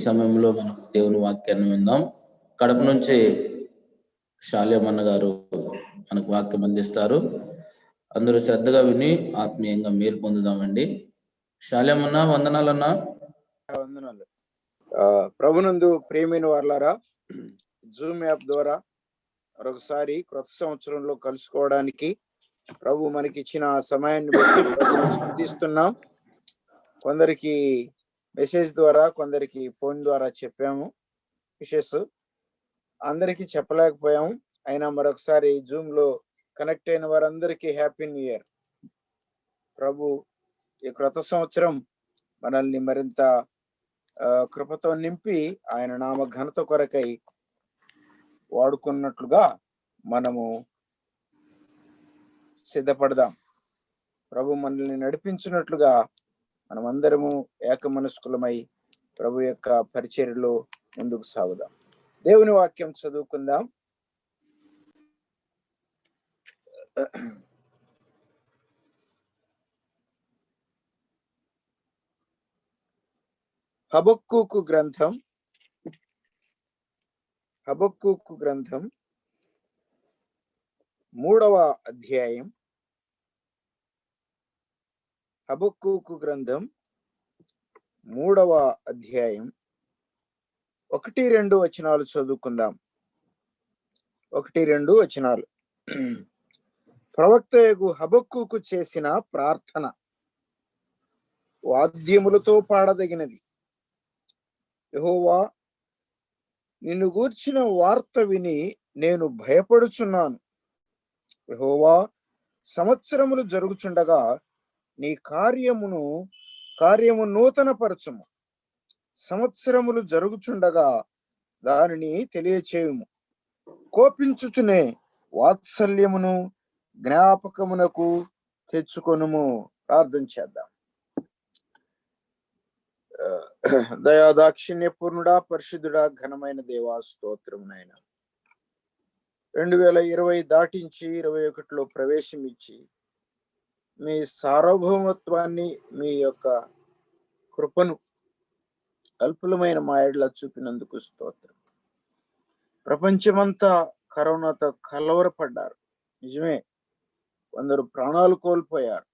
సమయంలో మనం దేవుని వాక్యాన్ని విందాం. కడప నుంచి శాల్యమన్న గారు మనకు వాక్యం అందిస్తారు. అందరూ శ్రద్ధగా విని ఆత్మీయంగా మేలు పొందుదామండి. శాల్యమన్న, వందనాలన్నా. వందనాలు. ప్రభునందు ప్రియమైన వారలారా, జూమ్ యాప్ ద్వారా మరొకసారి క్రొత్త సంవత్సరంలో కలుసుకోవడానికి ప్రభు మనకి ఇచ్చిన సమయాన్ని బట్టి ప్రభుని స్తుతిస్తున్నాం. కొందరికి మెసేజ్ ద్వారా, కొందరికి ఫోన్ ద్వారా చెప్పాము విషెస్, అందరికీ చెప్పలేకపోయాము. అయినా మరొకసారి జూమ్ లో కనెక్ట్ అయిన వారందరికీ హ్యాపీ న్యూ ఇయర్. ప్రభు ఈ క్రొత్త సంవత్సరం మనల్ని మరింత కృపతో నింపి ఆయన నామ ఘనత కొరకై వాడుకున్నట్లుగా మనము సిద్ధపడదాం. ప్రభు మనల్ని నడిపించినట్లుగా మనమందరము ఏక మనస్కులమై ప్రభు యొక్క పరిచర్యలో ముందుకు సాగుదాం. దేవుని వాక్యం చదువుకుందాం. హబక్కూకు గ్రంథం 3వ అధ్యాయం. హబక్కూకు గ్రంథం 3వ అధ్యాయం 1-2 వచనాలు చదువుకుందాం. 1-2 వచనాలు. ప్రవక్తయగు హబక్కూకు చేసిన ప్రార్థన వాద్యములతో పాడదగినది. యెహోవా, నిన్ను గూర్చిన వార్త విని నేను భయపడుచున్నాను. యెహోవా, సంవత్సరములు జరుగుచుండగా నీ కార్యము నూతన పరచుము. సంవత్సరములు జరుగుచుండగా దానిని తెలియచేయుము. కోపించుచునే వాత్సల్యమును జ్ఞాపకమునకు తెచ్చుకొనుము. ప్రార్థన చేద్దాం. దయాదాక్షిణ్య పూర్ణుడా, పరిశుద్ధుడా, ఘనమైన దేవా, స్తోత్రం నాయన. 2020 దాటించి 2021లో ప్రవేశం ఇచ్చి మీ సార్వభౌమత్వాన్ని, మీ యొక్క కృపను అల్పులమైన మా ఎడల చూపినందుకు స్తోత్రం. ప్రపంచమంతా కరోనాతో కలవరపడ్డారు. నిజమే, కొందరు ప్రాణాలు కోల్పోయారు,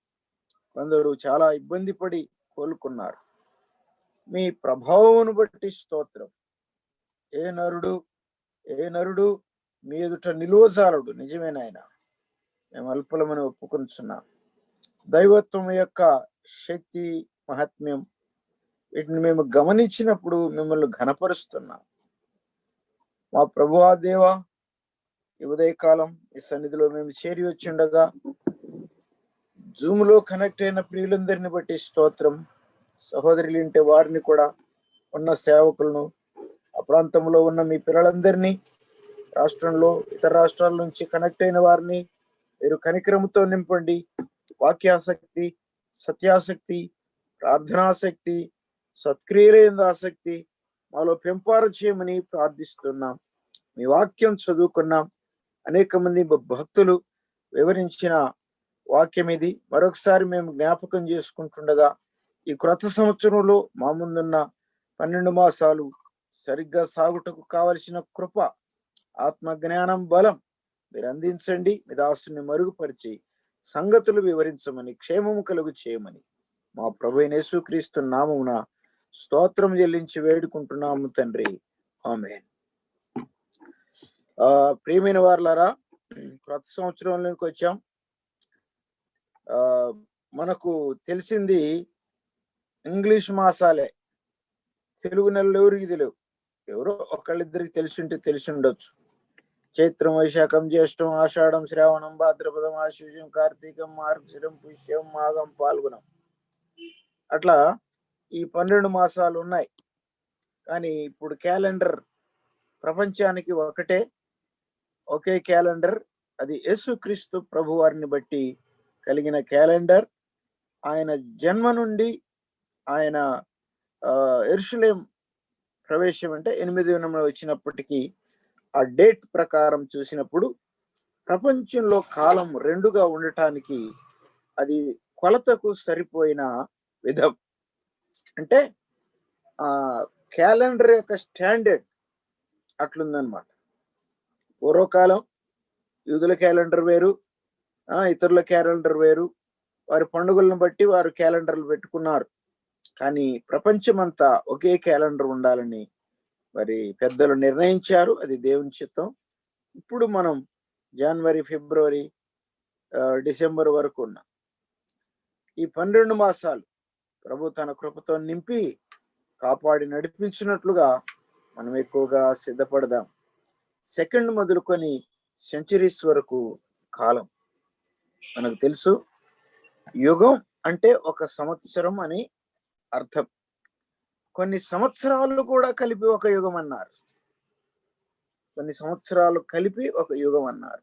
కొందరు చాలా ఇబ్బంది పడి కోలుకున్నారు. మీ ప్రభావమును బట్టి స్తోత్రం. ఏ నరుడు మీ ఎదుట నిలువజాలడు. నిజమేనాయన, మేము అల్పులమని ఒప్పుకొంచున్నాం. దైవత్వం యొక్క శక్తి, మహాత్మ్యం, వీటిని మేము గమనించినప్పుడు మిమ్మల్ని ఘనపరుస్తున్నాం. మా ప్రభువా దేవా, ఈ ఉదయకాలం ఈ సన్నిధిలో మేము చేరి వచ్చిండగా జూమ్లో కనెక్ట్ అయిన ప్రియులందరిని బట్టి స్తోత్రం. సహోదరులు ఉంటే వారిని కూడా, ఉన్న సేవకులను, ఆ ప్రాంతంలో ఉన్న మీ పిల్లలందరినీ, రాష్ట్రంలో ఇతర రాష్ట్రాల నుంచి కనెక్ట్ అయిన వారిని మీరు కనికరముతో నింపండి. వాక్యాసక్తి, సత్యాసక్తి, ప్రార్థనాసక్తి, సత్క్రియలేంద ఆసక్తి మాలో పెంపారు చేయమని ప్రార్థిస్తున్నాం. మీ వాక్యం చదువుకున్నాం. అనేక మంది భక్తులు వివరించిన వాక్యం ఇది. మరొకసారి మేము జ్ఞాపకం చేసుకుంటుండగా ఈ క్రొత్త సంవత్సరంలో మా ముందున్న 12 మాసాలు సరిగ్గా సాగుటకు కావలసిన కృప, ఆత్మ జ్ఞానం, బలం మీరు అందించండి. మీ దాసుని మరుగుపరిచి సంగతులు వివరించమని, క్షేమము కలుగు చేయమని మా ప్రభువైన యేసుక్రీస్తు నామమున స్తోత్రం చెల్లించి వేడుకుంటున్నాము తండ్రి. ఆమేన్. ప్రియమైన వారలారా, క్రొత్త సంవత్సరంలోకి వచ్చాం. మనకు తెలిసింది ఇంగ్లీష్ మాసాలే. తెలుగు నెలలు ఎవరికి తెలియవు. ఎవరో ఒకళ్ళిద్దరికి తెలిసి ఉండొచ్చు. చైత్రం, వైశాఖం, జ్యేష్టం, ఆషాఢం, శ్రావణం, భాద్రపదం, ఆశ్వీజం, కార్తీకం, మార్గశిరం, పుష్యం, మాఘం, పాల్గొనం, అట్లా ఈ 12 మాసాలు ఉన్నాయి. కానీ ఇప్పుడు క్యాలెండర్ ప్రపంచానికి ఒకే క్యాలెండర్. అది యేసుక్రీస్తు ప్రభు వారిని బట్టి కలిగిన క్యాలెండర్. ఆయన జన్మ నుండి ఆయన యెరూషలేం ప్రవేశం అంటే 8వ వచ్చినప్పటికీ ఆ డేట్ ప్రకారం చూసినప్పుడు ప్రపంచంలో కాలం 2గా ఉండటానికి అది కొలతకు సరిపోయిన విధం. అంటే క్యాలెండర్ యొక్క స్టాండర్డ్ అట్లుందనమాట. పూర్వకాలం యూదుల క్యాలెండర్ వేరు, ఇతరుల క్యాలెండర్ వేరు. వారి పండుగలను బట్టి వారు క్యాలెండర్లు పెట్టుకున్నారు. కానీ ప్రపంచమంతా ఒకే క్యాలెండర్ ఉండాలని మరి పెద్దలు నిర్ణయించారు. అది దేవుని చిత్తం. ఇప్పుడు మనం జనవరి, ఫిబ్రవరి, డిసెంబర్ వరకు ఉన్నాం. ఈ 12 మాసాలు ప్రభు తన కృపతో నింపి కాపాడి నడిపించినట్లుగా మనం ఎక్కువగా సిద్ధపడదాం. సెకండ్ మొదలుకొని సెంచరీస్ వరకు కాలం. మనకు తెలుసు, యుగం అంటే ఒక సంవత్సరం అని అర్థం. కొన్ని సంవత్సరాలు కూడా కలిపి ఒక యుగం అన్నారు. కొన్ని సంవత్సరాలు కలిపి ఒక యుగం అన్నారు.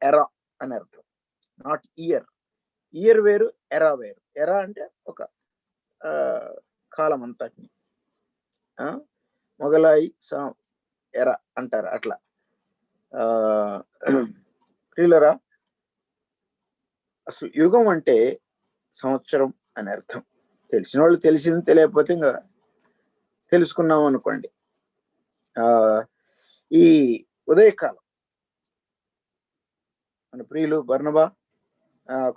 ఎరా అని అర్థం, నాట్ ఇయర్. ఇయర్ వేరు, ఎరా వేరు. ఎరా అంటే ఒక కాలం అంతటిని. మొగలాయి ఎరా అంటారు. అట్లా ప్రియులరా, అసలు యుగం అంటే సంవత్సరం అని అర్థం. తెలిసిన వాళ్ళు తెలిసింది, తెలియకపోతే ఇంకా తెలుసుకున్నాం అనుకోండి. ఈ ఉదయకాలం మన ప్రియులు బర్నబా,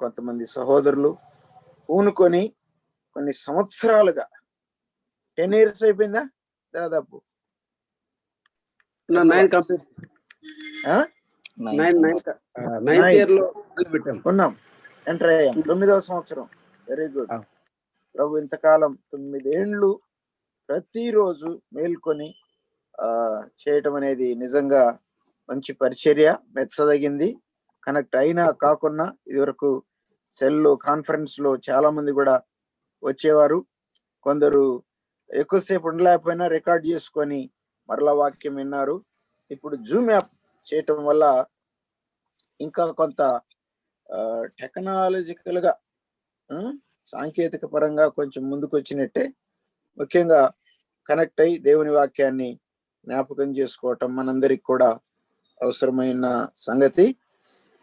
కొంతమంది సహోదరులు పూనుకొని కొన్ని సంవత్సరాలుగా 10 years అయిపోయిందా దాదాపు? 9 ఉన్నాం, ఎంటర్ అయ్యాం. 9వ సంవత్సరం. Very good. ప్రభు ఇంతకాలం 9 ఏళ్ళు ప్రతిరోజు మేల్కొని చేయటం అనేది నిజంగా మంచి పరిచర్య, మెచ్చదగింది. కనెక్ట్ అయినా కాకున్నా ఇదివరకు సెల్ కాన్ఫరెన్స్ లో చాలా మంది కూడా వచ్చేవారు. కొందరు ఎక్కువసేపు ఉండలేకపోయినా రికార్డ్ చేసుకొని మరలా వాక్యం విన్నారు. ఇప్పుడు జూమ్ యాప్ చేయటం వల్ల ఇంకా కొంత టెక్నాలజికల్ గా, సాంకేతిక పరంగా కొంచెం ముందుకు వచ్చినట్టే. ముఖ్యంగా కనెక్ట్ అయి దేవుని వాక్యాన్ని జ్ఞాపకం చేసుకోవటం మనందరికి కూడా అవసరమైన సంగతి.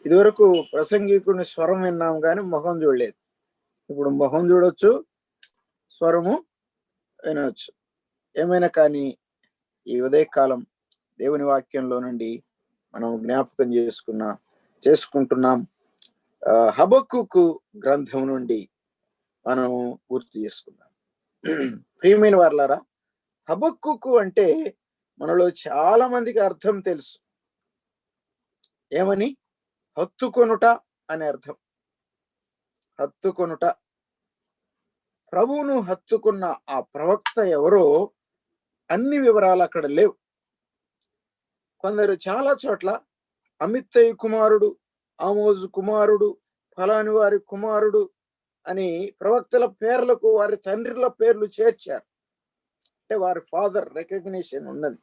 ఇదివరకు ప్రసంగికుని స్వరం విన్నాం కానీ మొహం చూడలేదు. ఇప్పుడు మొహం చూడొచ్చు, స్వరము వినవచ్చు. ఏమైనా కానీ ఈ ఉదయకాలం దేవుని వాక్యంలో నుండి మనం జ్ఞాపకం చేసుకుంటున్నాం. హబక్కూకు గ్రంథం నుండి మనము పూర్తి చేసుకుందాం. ప్రియమైన వారలారా, హబక్కూకు అంటే మనలో చాలా మందికి అర్థం తెలుసు. ఏమని? హత్తుకొనుట అనే అర్థం. హత్తుకొనుట. ప్రభువును హత్తుకున్న ఆ ప్రవక్త ఎవరో అన్ని వివరాలు అక్కడ లేవు. కొందరు చాలా చోట్ల అమిత్తయి కుమారుడు, ఆమోజు కుమారుడు, ఫలాని వారి కుమారుడు అని ప్రవక్తల పేర్లకు వారి తండ్రుల పేర్లు చేర్చారు. అంటే వారి ఫాదర్ రికగ్నిషన్ ఉన్నది.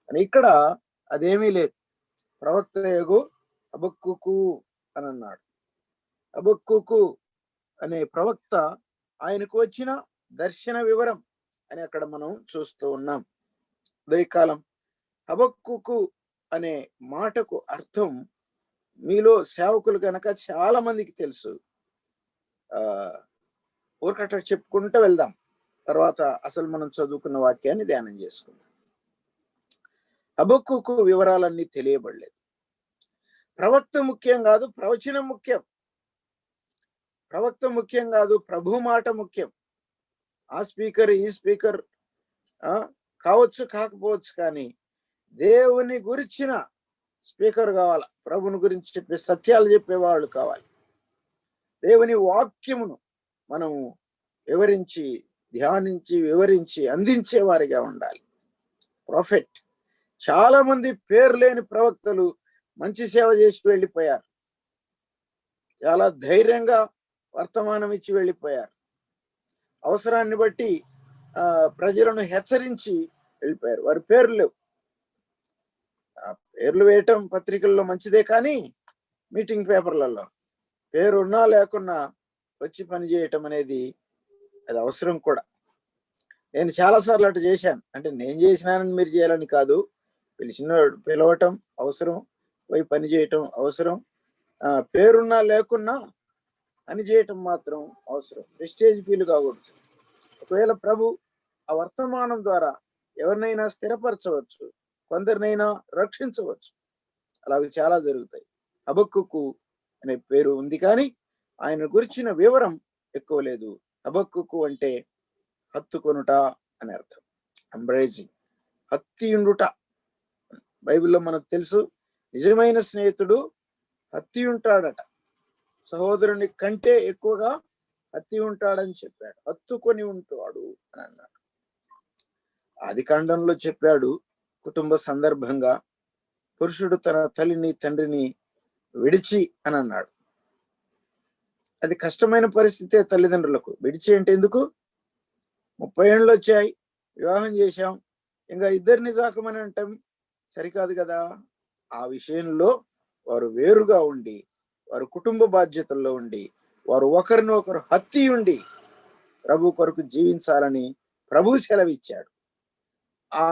అని ఇక్కడ అదేమీ లేదు. ప్రవక్త యేగు హబక్కూకు అని అన్నాడు. హబక్కూకు అనే ప్రవక్త ఆయనకు వచ్చిన దర్శన వివరం అని అక్కడ మనం చూస్తూ ఉన్నాం. ఉదయకాలం హబక్కూకు అనే మాటకు అర్థం మీలో సేవకులు గనక చాలా మందికి తెలుసు. ఊరకట్ట చెప్పుకుంటూ వెళ్దాం. తర్వాత అసలు మనం చదువుకున్న వాక్యాన్ని ధ్యానం చేసుకుందాం. హబక్కూకు వివరాలన్నీ తెలియబడలేదు. ప్రవక్త ముఖ్యం కాదు, ప్రవచనం ముఖ్యం. ప్రవక్త ముఖ్యం కాదు, ప్రభు మాట ముఖ్యం. ఆ స్పీకర్ ఈ స్పీకర్ కావచ్చు, కాకపోవచ్చు, కానీ దేవుని గురించిన స్పీకర్ కావాలి. ప్రభుని గురించి చెప్పే సత్యాలు చెప్పేవాళ్ళు కావాలి. దేవుని వాక్యమును మనం వివరించి, ధ్యానించి, వివరించి అందించేవారిగా ఉండాలి. ప్రాఫెట్. చాలా మంది పేరు లేని ప్రవక్తలు మంచి సేవ చేసి వెళ్ళిపోయారు. చాలా ధైర్యంగా వర్తమానం ఇచ్చి వెళ్ళిపోయారు. అవసరాన్ని బట్టి ప్రజలను హెచ్చరించి వెళ్ళిపోయారు. వారి పేర్లు లేవు. పేర్లు వేయటం పత్రికల్లో మంచిదే, కానీ మీటింగ్ పేపర్లలో పేరు ఉన్నా లేకున్నా వచ్చి పని చేయటం అనేది అది అవసరం కూడా. నేను చాలాసార్లు అటు చేశాను. అంటే నేను చేసినానని మీరు చేయాలని కాదు, పిలవటం అవసరం, పోయి పని చేయటం అవసరం. పేరున్నా లేకున్నా పని చేయటం మాత్రం అవసరం. ప్రెస్టేజ్ ఫీల్ కాకూడదు. ఒకవేళ ప్రభు ఆ వర్తమానం ద్వారా ఎవరినైనా స్థిరపరచవచ్చు, కొందరినైనా రక్షించవచ్చు. అలాగే చాలా జరుగుతాయి. హబక్కుకు అనే పేరు ఉంది, కానీ ఆయన గురించిన వివరం ఎక్కువ లేదు. హబక్కుకు అంటే హత్తుకొనుట అని అర్థం. ఎంబ్రేజింగ్, హత్తియుండుట. బైబిల్లో మనకు తెలుసు, నిజమైన స్నేహితుడు హత్తి ఉంటాడట. సహోదరుని కంటే ఎక్కువగా హత్తి ఉంటాడని చెప్పాడు. హత్తుకొని ఉంటాడు అని అన్నాడు. ఆది కాండంలో చెప్పాడు, కుటుంబ సందర్భంగా పురుషుడు తన తల్లిని తండ్రిని విడిచి అని అన్నాడు. అది కష్టమైన పరిస్థితే తల్లిదండ్రులకు. విడిచి అంటే ఎందుకు? 30 ఏళ్ళు వచ్చాయి, వివాహం చేశాం, ఇంకా ఇద్దరిని సాకమని అంటాం సరికాదు కదా. ఆ విషయంలో వారు వేరుగా ఉండి, వారు కుటుంబ బాధ్యతల్లో ఉండి, వారు ఒకరిని ఒకరు హత్తి ఉండి ప్రభు కొరకు జీవించాలని ప్రభు సెలవిచ్చాడు. ఆ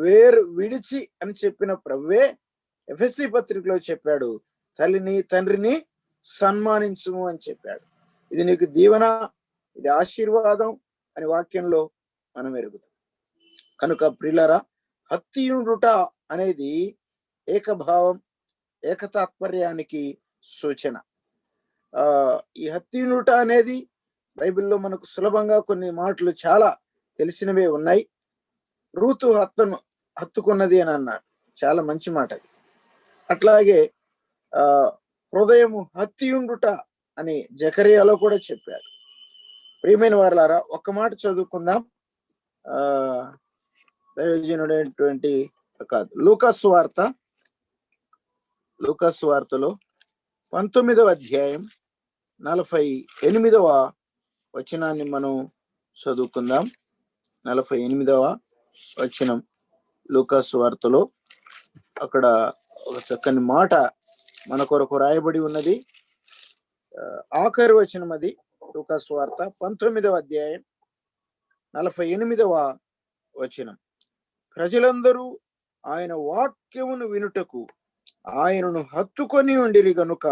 వేరు విడిచి అని చెప్పిన ప్రభువే ఎఫెసీ పత్రికలో చెప్పాడు, తల్లిని తండ్రిని సన్మానించుము అని చెప్పాడు. ఇది నీకు దీవెన, ఇది ఆశీర్వాదం అని వాక్యంలో మనం ఎరుగుతాం. కనుక ప్రియులారా, హత్తియుండుట అనేది ఏకభావం, ఏకతాత్పర్యానికి సూచన. ఈ హత్తియుండుట అనేది బైబిల్లో మనకు సులభంగా కొన్ని మాటలు చాలా తెలిసినవే ఉన్నాయి. రూతు హత్తుకున్నది అని అన్నాడు, చాలా మంచి మాట అది. అట్లాగే హృదయము హత్తియుండుట అని జకర్యాలో కూడా చెప్పారు. ప్రియమైన వారలారా, ఒక్క మాట చదువుకుందాం. దైవజనుడైనటువంటి కాదు, లూకాసు వార్తలో 19వ అధ్యాయం 48వ వచనాన్ని మనం చదువుకుందాం. 48వ వచనం లూకాసు వార్తలో, అక్కడ ఒక చక్కని మాట మన కొరకు రాయబడి ఉన్నది. ఆఖరి వచనం అది. లూకాసు వార్త 19వ అధ్యాయం 48వ వచనం. ప్రజలందరూ ఆయన వాక్యమును వినుటకు ఆయనను హత్తుకొని ఉండిరి గనుక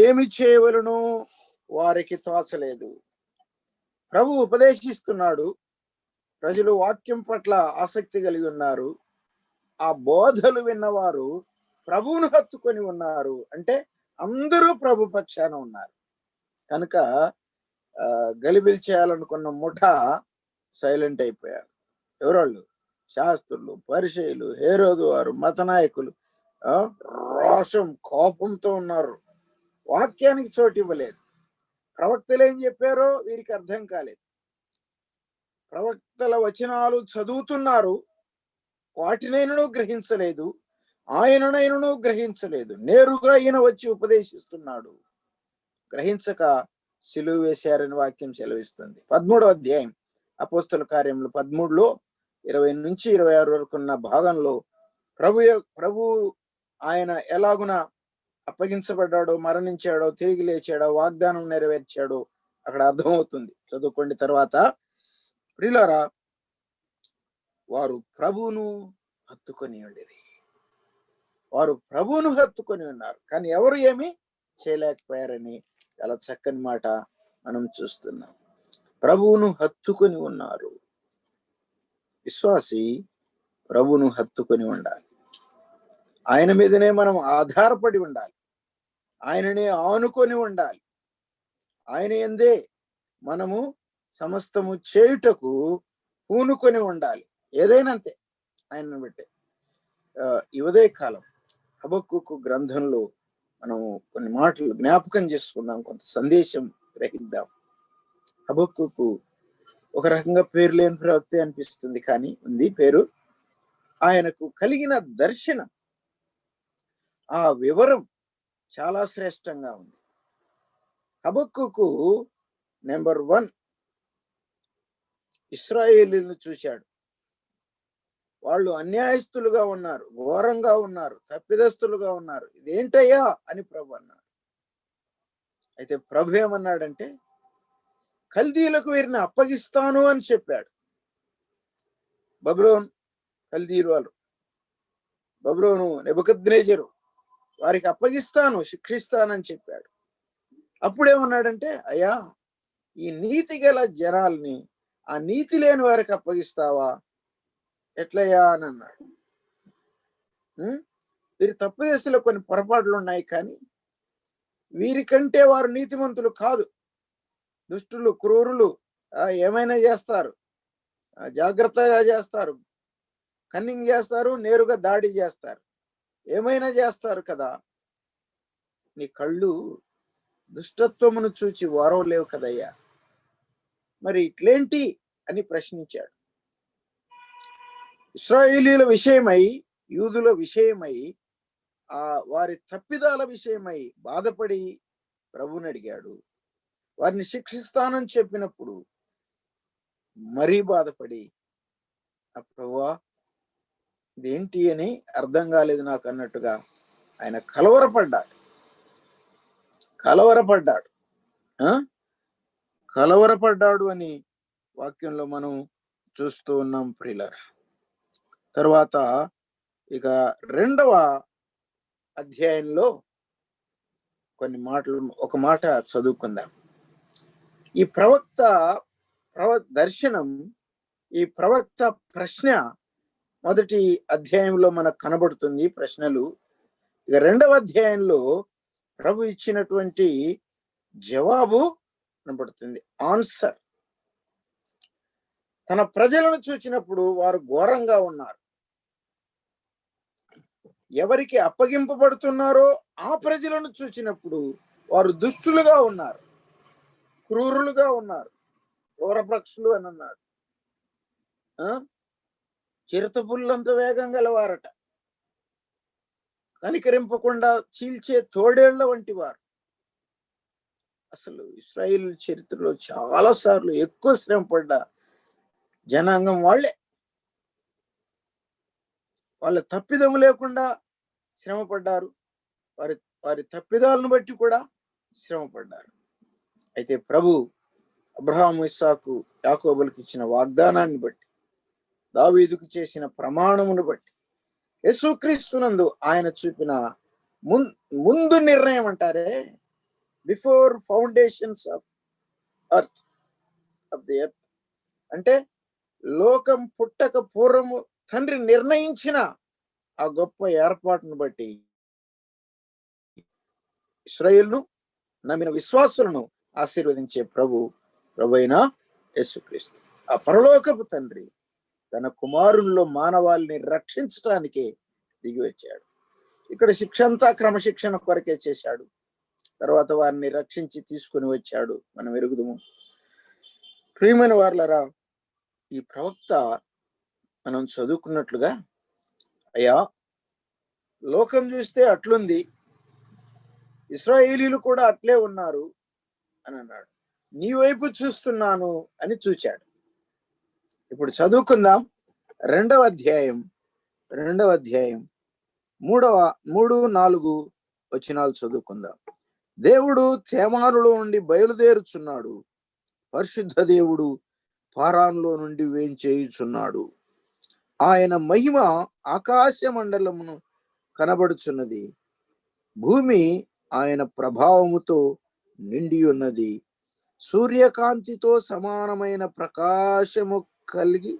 ఏమి చేయవలనో వారికి తోచలేదు. ప్రభు ఉపదేశిస్తున్నాడు, ప్రజలు వాక్యం పట్ల ఆసక్తి కలిగి ఉన్నారు. ఆ బోధలు విన్నవారు ప్రభువును హత్తుకొని ఉన్నారు. అంటే అందరూ ప్రభు పక్షాన ఉన్నారు. కనుక గలిబిలి చేయాలనుకున్న ముఠా సైలెంట్ అయిపోయారు. ఎవరోళ్ళు? శాస్త్రులు, పరిసయ్యులు, హేరోదు వారు, మత నాయకులు రోషం, కోపంతో ఉన్నారు. వాక్యానికి చోటు ఇవ్వలేదు. ప్రవక్తలు ఏం చెప్పారో వీరికి అర్థం కాలేదు. ప్రవక్తల వచనాలు చదువుతున్నారు, వాటినైనను గ్రహించలేదు, ఆయననైనను గ్రహించలేదు. నేరుగా ఈయన వచ్చి ఉపదేశిస్తున్నాడు, గ్రహించక సిలువ వేశారని వాక్యం సెలవిస్తుంది. 13వ అధ్యాయం అపోస్తల కార్యములు 13లో 20 నుంచి 26 వరకు ఉన్న భాగంలో ప్రభు ఆయన ఎలాగున అప్పగించబడ్డాడో, మరణించాడో, తిరిగి లేచాడో, వాగ్దానం నెరవేర్చాడో అక్కడ అర్థమవుతుంది. చదువుకోండి. తర్వాత ప్రియులారా, వారు ప్రభువును హత్తుకొని ఉండిరి. వారు ప్రభువును హత్తుకొని ఉన్నారు, కానీ ఎవరు ఏమి చేయలేకపోయారని చాలా చక్కని మాట మనం చూస్తున్నాం. ప్రభువును హత్తుకొని ఉన్నారు. విశ్వాసి ప్రభువును హత్తుకొని ఉండాలి. ఆయన మీదనే మనం ఆధారపడి ఉండాలి. ఆయననే ఆనుకొని ఉండాలి. ఆయన యందే మనము సమస్తము చేయుటకు పూనుకొని ఉండాలి. ఏదైనా అంతే, ఆయనను బట్టే. ఈ ఉదయకాలం హబక్కుకు గ్రంథంలో మనం కొన్ని మాటలు జ్ఞాపకం చేసుకుందాం, కొంత సందేశం గ్రహిద్దాం. హబక్కుకు ఒక రకంగా పేరు లేని ప్రవక్తే అనిపిస్తుంది, కానీ ఉంది పేరు. ఆయనకు కలిగిన దర్శనం, ఆ వివరం చాలా శ్రేష్టంగా ఉంది. హబక్కుకు నెంబర్ 1 ఇశ్రాయేలీయులను చూశాడు. వాళ్ళు అన్యాయస్తులుగా ఉన్నారు, ఘోరంగా ఉన్నారు, తప్పిదస్తులుగా ఉన్నారు. ఇదేంటయ్యా అని ప్రభు అన్నాడు. అయితే ప్రభు ఏమన్నాడంటే, కల్దీయులకు వీరిని అప్పగిస్తాను అని చెప్పాడు. బబులోను కల్దీయులు వాళ్ళు, బబులోను నెబుకద్నెజరు, వారికి అప్పగిస్తాను, శిక్షిస్తానని చెప్పాడు. అప్పుడేమన్నాడంటే, అయ్యా, ఈ నీతి గల జనాల్ని ఆ నీతి లేని వారికి అప్పగిస్తావా? ఎట్లయ్యా అని అన్నాడు. వీరి తప్పు దశలో కొన్ని పొరపాట్లు ఉన్నాయి, కానీ వీరికంటే వారు నీతిమంతులు కాదు. దుష్టులు, క్రూరులు, ఏమైనా చేస్తారు, జాగ్రత్తగా చేస్తారు, కన్నింగ్ చేస్తారు, నేరుగా దాడి చేస్తారు, ఏమైనా చేస్తారు కదా. నీ కళ్ళు దుష్టత్వమును చూచి వారవలేవు కదయ్యా, మరి ఇట్లేంటి అని ప్రశ్నించాడు. ఇశ్రాయేలీల విషయమై, యూదుల విషయమై, వారి తప్పిదాల విషయమై బాధపడి ప్రభుని అడిగాడు. వారిని శిక్షిస్తానని చెప్పినప్పుడు మరీ బాధపడి, ప్రభువా ఇదేంటి అని అర్థం కాలేదు నాకు అన్నట్టుగా ఆయన కలవరపడ్డాడు అని వాక్యంలో మనం చూస్తూ ఉన్నాం ప్రియులారా. తర్వాత ఇక 2వ అధ్యాయంలో కొన్ని మాటలు, ఒక మాట చదువుకుందాం. ఈ ప్రవక్త దర్శనం, ఈ ప్రవక్త ప్రశ్న మొదటి అధ్యాయంలో మనకు కనబడుతుంది, ప్రశ్నలు. ఇక 2వ అధ్యాయంలో ప్రభు ఇచ్చినటువంటి జవాబు కనబడుతుంది, ఆన్సర్. తన ప్రజలను చూచినప్పుడు వారు ఘోరంగా ఉన్నారు. ఎవరికి అప్పగింపబడుతున్నారో ఆ ప్రజలను చూచినప్పుడు వారు దుష్టులుగా ఉన్నారు, క్రూరులుగా ఉన్నారు, క్రూరపక్షులు అని అన్నాడు. చిరుతపుల్లంత వేగం గలవారట, కనికరింపకుండా చీల్చే తోడేళ్ల వంటి వారు. అసలు ఇశ్రాయేలు చరిత్రలో చాలా సార్లు ఎక్కువ శ్రమ పడ్డ జనాంగం వాళ్ళే. వాళ్ళ తప్పిదము లేకుండా శ్రమ పడ్డారు, వారి తప్పిదాలను బట్టి కూడా శ్రమ పడ్డారు. అయితే ప్రభు అబ్రహాము, ఇస్సాకు, యాకోబులకు ఇచ్చిన వాగ్దానాన్ని బట్టి, దావీదుకు చేసిన ప్రమాణమును బట్టి, యేసుక్రీస్తునందు ఆయన చూపిన ముందు నిర్ణయం అంటారే, before foundations of the earth, అంటే లోకం పుట్టక పూర్వము తండ్రి నిర్ణయించిన ఆ గొప్ప ఏర్పాటును బట్టి ఇశ్రాయేలును నమ్మిన విశ్వాసులను ఆశీర్వదించే ప్రభు అయిన యేసుక్రీస్తు, ఆ పరలోకపు తండ్రి తన కుమారునిలో మానవాళిని రక్షించటానికే దిగి వచ్చాడు. ఇక్కడ శిక్ష అంతా క్రమశిక్షణ కొరకే చేశాడు, తర్వాత వారిని రక్షించి తీసుకుని వచ్చాడు. మనం ఎరుగుదుము. ప్రియమైన వారలారా, ఈ ప్రవక్త మనం చదువుకున్నట్లుగా, అయ్యా లోకం చూస్తే అట్లుంది, ఇశ్రాయేలీలు కూడా అట్లే ఉన్నారు అని అన్నాడు. నీ వైపు చూస్తున్నాను అని చూచాడు. ఇప్పుడు చదువుకుందాం 2వ అధ్యాయం 3-4 వచనాలు చదువుకుందాం. దేవుడు తేమానులో నుండి బయలుదేరుచున్నాడు, పరిశుద్ధ దేవుడు పారాన్లో నుండి వేంచేయుచున్నాడు. ఆయన మహిమ ఆకాశ మండలమును కనబడుచున్నది, భూమి ఆయన ప్రభావముతో నిండి ఉన్నది. సూర్యకాంతితో సమానమైన ప్రకాశము కలిగి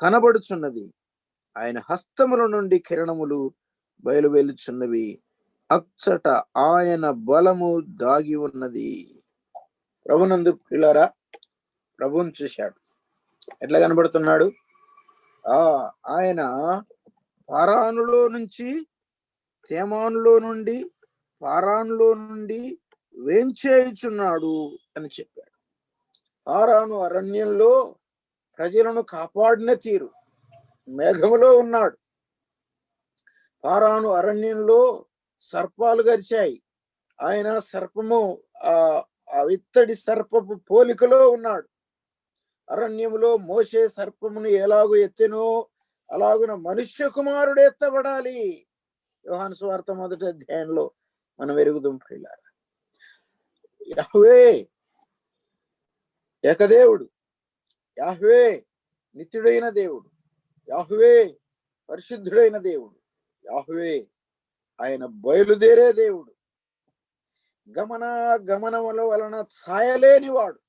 కనబడుచున్నది. ఆయన హస్తముల నుండి కిరణములు బయలువెలుచున్నవి, అచ్చట ఆయన బలము దాగి ఉన్నది. ప్రభునందు ప్రియులారా, ప్రభువును చూశాడు. ఎట్లా కనబడుతున్నాడు? ఆయన పారానులో నుంచి, తేమానులో నుండి, పారానులో నుండి వేంచేయుచున్నాడు అని చెప్పాడు. పారాను అరణ్యంలో ప్రజలను కాపాడిన తీరు మేఘములో ఉన్నాడు. పారాను అరణ్యంలో సర్పాలు గరిచాయి, ఆయన సర్పము, ఆ విత్తడి సర్పపు పోలికలో ఉన్నాడు. అరణ్యములో మోషే సర్పమును ఎలాగూ ఎత్తెనో అలాగున మనుష్య కుమారుడు ఎత్తబడాలి. యోహాను సువార్త 1వ అధ్యాయంలో మనం ఎరుగుదాం ప్రియులారా. యెహోవా ఏకదేవుడు, యెహోవా నిత్యుడైన దేవుడు, యెహోవా పరిశుద్ధుడైన దేవుడు, యెహోవా ఆయన బయలుదేరే దేవుడు, గమనముల వలన ఛాయలేనివాడు,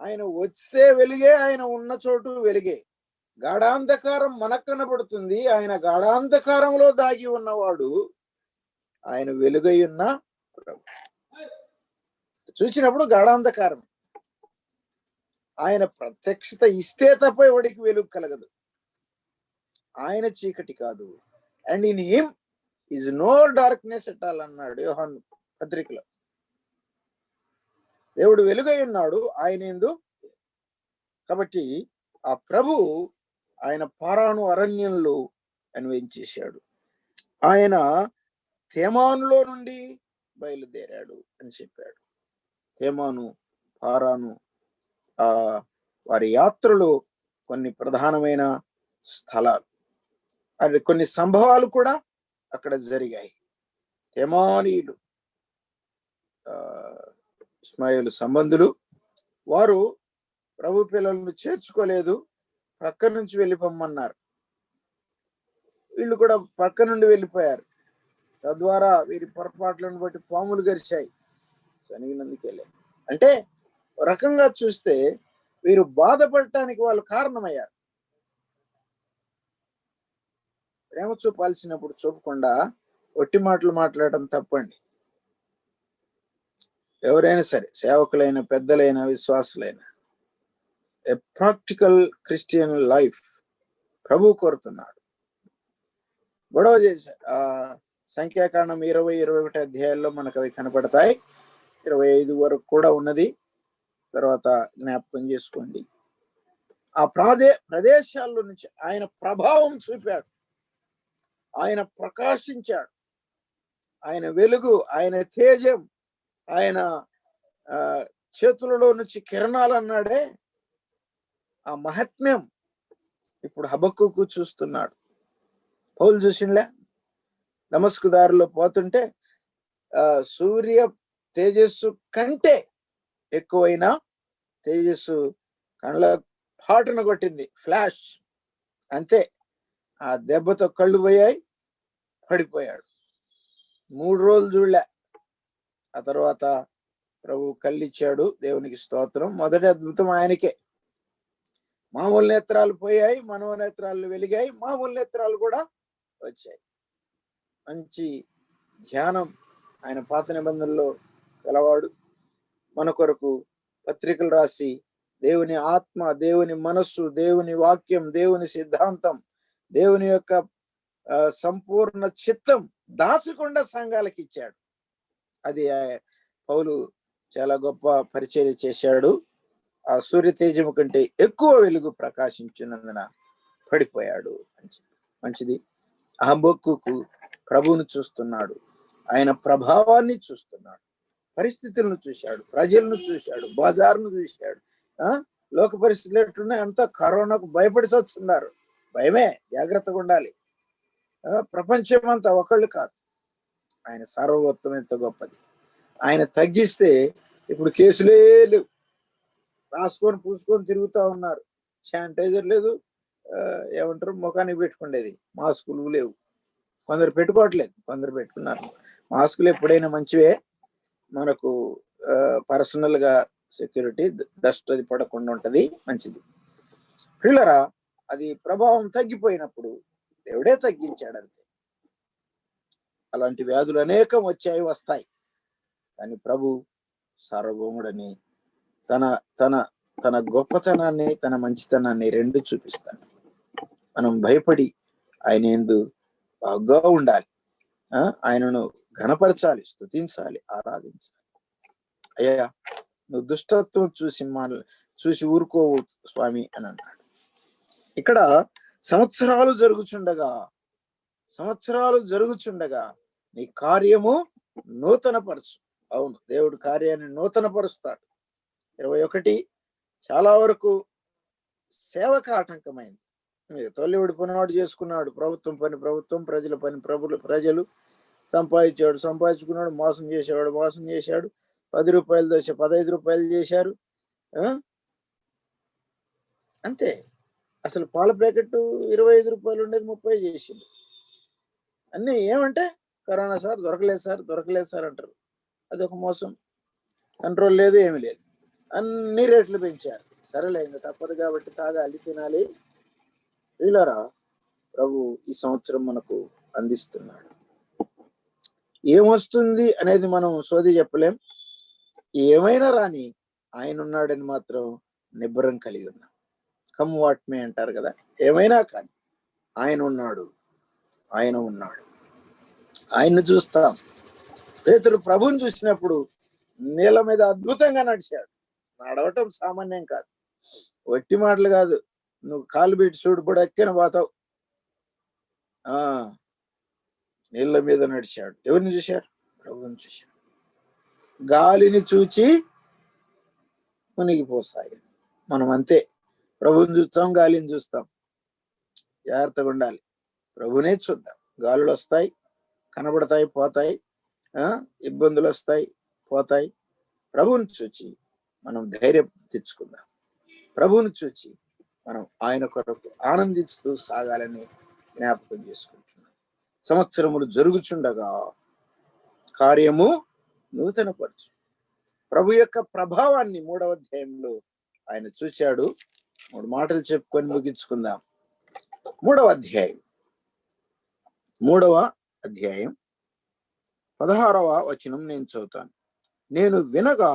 ఆయన వస్తే వెలిగే, ఆయన ఉన్న చోటు వెలిగే. గాఢాంధకారం మనకు కనబడుతుంది, ఆయన గాఢాంధకారంలో దాగి ఉన్నవాడు, ఆయన వెలుగై ఉన్న ప్రభు. చూసినప్పుడు గాఢాంధకారం, ఆయన ప్రత్యక్షత ఇస్తే తప్ప ఎవడికి వెలుగు కలగదు. ఆయన చీకటి కాదు. And in him is no darkness at all అన్నాడు యోహాను పత్రికలో. దేవుడు వెలుగై ఉన్నాడు ఆయన యందు. కాబట్టి ఆ ప్రభు ఆయన పారాను అరణ్యంలో అన్వయించేశాడు. ఆయన తేమానులో నుండి బయలుదేరాడు అని చెప్పాడు. తేమాను, పారాను వారి యాత్రలో కొన్ని ప్రధానమైన స్థలాలు, అది కొన్ని సంభవాలు కూడా అక్కడ జరిగాయి. తేమానీయులు, ఇస్మాయిలు సంబంధులు, వారు ప్రభు పిల్లలను చేర్చుకోలేదు, పక్క నుంచి వెళ్ళిపోమన్నారు. వీళ్ళు కూడా పక్క నుండి వెళ్ళిపోయారు. తద్వారా వీరి పొరపాట్లను బట్టి పాములు గరిచాయి, శనిగినందుకెళ్ళాయి. అంటే రకంగా చూస్తే వీరు బాధపడటానికి వాళ్ళు కారణమయ్యారు. ప్రేమ చూపాల్సినప్పుడు చూపకుండా ఒట్టి మాటలు మాట్లాడటం తప్పండి. ఎవరైనా సరే, సేవకులైన, పెద్దలైన, విశ్వాసులైన, ఏ ప్రాక్టికల్ క్రిస్టియన్ లైఫ్ ప్రభు కోరుతున్నాడు. గొడవ చేశారు. సంఖ్యాకాండం 20-21 అధ్యాయాల్లో మనకు అవి కనపడతాయి. 25 వరకు కూడా ఉన్నది, తర్వాత జ్ఞాపకం చేసుకోండి. ఆ ప్రదేశాల్లో నుంచి ఆయన ప్రభావం చూపాడు, ఆయన ప్రకాశించాడు, ఆయన వెలుగు, ఆయన తేజం, ఆయన చేతులలో నుంచి కిరణాలు అన్నాడే, ఆ మహాత్మ్యం ఇప్పుడు హబక్కుకు చూస్తున్నాడు. పౌలు చూసిండ్లే, దమస్కు దారిలో పోతుంటే సూర్య తేజస్సు కంటే ఎక్కువైన తేజస్సు కళ్ళ పాటున కొట్టింది, ఫ్లాష్, అంతే. ఆ దెబ్బతో కళ్ళు పోయాయి, పడిపోయాడు. 3 రోజులు చూడలే. ఆ తర్వాత ప్రభు కళ్ళిచ్చాడు, దేవునికి స్తోత్రం. మొదటి అద్భుతం ఆయనకే. మామూలు నేత్రాలు పోయాయి, మనో నేత్రాలు వెలిగాయి, మామూలు నేత్రాలు కూడా వచ్చాయి. మంచి ధ్యానం. ఆయన పాత నిబంధనలో గలవాడు. మన కొరకు పత్రికలు రాసి దేవుని ఆత్మ, దేవుని మనస్సు, దేవుని వాక్యం, దేవుని సిద్ధాంతం, దేవుని యొక్క సంపూర్ణ చిత్తం దాచకుండా సంఘాలకు ఇచ్చాడు. అది పౌలు చాలా గొప్ప పరిచర్య చేశాడు. ఆ సూర్య తేజము కంటే ఎక్కువ వెలుగు ప్రకాశించినందున పడిపోయాడు. మంచిది. హబక్కుకు ప్రభువును చూస్తున్నాడు, ఆయన ప్రభావాన్ని చూస్తున్నాడు, పరిస్థితులను చూశాడు, ప్రజలను చూశాడు, బజార్ను చూశాడు. లోక పరిస్థితులు ఎట్లున్నాయి? అంతా కరోనాకు భయపడి చస్తున్నారు. భయమే, జాగ్రత్తగా ఉండాలి. ప్రపంచం అంతా ఒకళ్ళు కాదు. ఆయన సార్వభౌత్వం ఎంత గొప్పది. ఆయన తగ్గిస్తే ఇప్పుడు కేసులే లేవు, రాసుకొని పూసుకొని తిరుగుతూ ఉన్నారు. శానిటైజర్ లేదు, ఏమంటారు, ముఖానికి పెట్టుకునేది, మాస్కులు లేవు. కొందరు పెట్టుకోవట్లేదు, కొందరు పెట్టుకున్నారు. మాస్కులు ఎప్పుడైనా మంచివే, మనకు పర్సనల్ గా సెక్యూరిటీ, డస్ట్ అది పడకుండా ఉంటది, మంచిది. పిల్లరా, అది ప్రభావం తగ్గిపోయినప్పుడు దేవుడే తగ్గించాడు, అంతే. అలాంటి వ్యాధులు అనేకం వచ్చాయి, వస్తాయి. కానీ ప్రభు సార్వభౌముడని తన తన తన గొప్పతనాన్ని, తన మంచితనాన్ని రెండు చూపిస్తాడు. మనం భయపడి ఆయన యందు బాగా ఉండాలి, ఆయనను ఘనపరచాలి, స్తుతించాలి, ఆరాధించాలి. అయ్యా, నువ్వు దుష్టత్వం చూసి ఊరుకోవు స్వామి అని అన్నాడు. ఇక్కడ సంవత్సరాలు జరుగుచుండగా నీ కార్యము నూతనపరచు. అవును, దేవుడు కార్యాన్ని నూతనపరుస్తాడు. 21 చాలా వరకు సేవకు ఆటంకమైంది. తొలివుడి పనివాడు చేసుకున్నాడు, ప్రభుత్వం పని ప్రభుత్వం, ప్రజల పని ప్రజలు. సంపాదించుకున్నాడు, మోసం చేశాడు. 10 రూపాయలు దోశ 15 రూపాయలు చేశారు, అంతే. అసలు పాల ప్యాకెట్ 25 రూపాయలు ఉండేది 30 చేసిండు. అన్నీ ఏమంటే కరోనా సార్, దొరకలేదు సార్ అంటారు. అది ఒక మోసం. కంట్రోల్ లేదు, ఏమి లేదు. అన్ని రేట్లు పెంచారు. సరేలే, ఇంకా తప్పదు కాబట్టి తాగాలి, తినాలి. వీళ్ళరా ప్రభు ఈ సంవత్సరం మనకు అందిస్తున్నాడు. ఏమొస్తుంది అనేది మనం సోది చెప్పలేం. ఏమైనా రాని ఆయన ఉన్నాడని మాత్రం నిబ్బరం కలిగి ఉన్నాం. కమ్ వాట్ మే అంటారు కదా, ఏమైనా కానీ ఆయన ఉన్నాడు, ఆయన ఉన్నాడు. ఆయన్ని చూస్తాం. పేతురు ప్రభుని చూసినప్పుడు నీళ్ళ మీద అద్భుతంగా నడిచాడు. నడవటం సామాన్యం కాదు, వట్టి మాటలు కాదు. నువ్వు కాలు పెట్టి చూడు, కూడా ఎక్కిన పోతావు. నీళ్ళ మీద నడిచాడు. ఎవరిని చూశాడు? ప్రభుని చూశాడు. గాలిని చూచి మునిగిపోసాయి. మనం అంతే, ప్రభుని చూస్తాం, గాలిని చూస్తాం. జాగ్రత్తగా ఉండాలి. ప్రభునే చూద్దాం. గాలులు వస్తాయి, కనబడతాయి, పోతాయి. ఇబ్బందులు వస్తాయి, పోతాయి. ప్రభుని చూచి మనం ధైర్యం తెచ్చుకుందాం. ప్రభుని చూచి మనం ఆయన కొరకు ఆనందిస్తూ సాగాలని జ్ఞాపకం చేసుకుంటున్నాం. సంవత్సరములు జరుగుచుండగా కార్యము నూతనపరచు. ప్రభు యొక్క ప్రభావాన్ని 3వ అధ్యాయంలో ఆయన చూచాడు. 3 మాటలు చెప్పుకొని ముగించుకుందాం. 3వ అధ్యాయం 16వ వచనం నేను చదువుతాను. నేను వినగా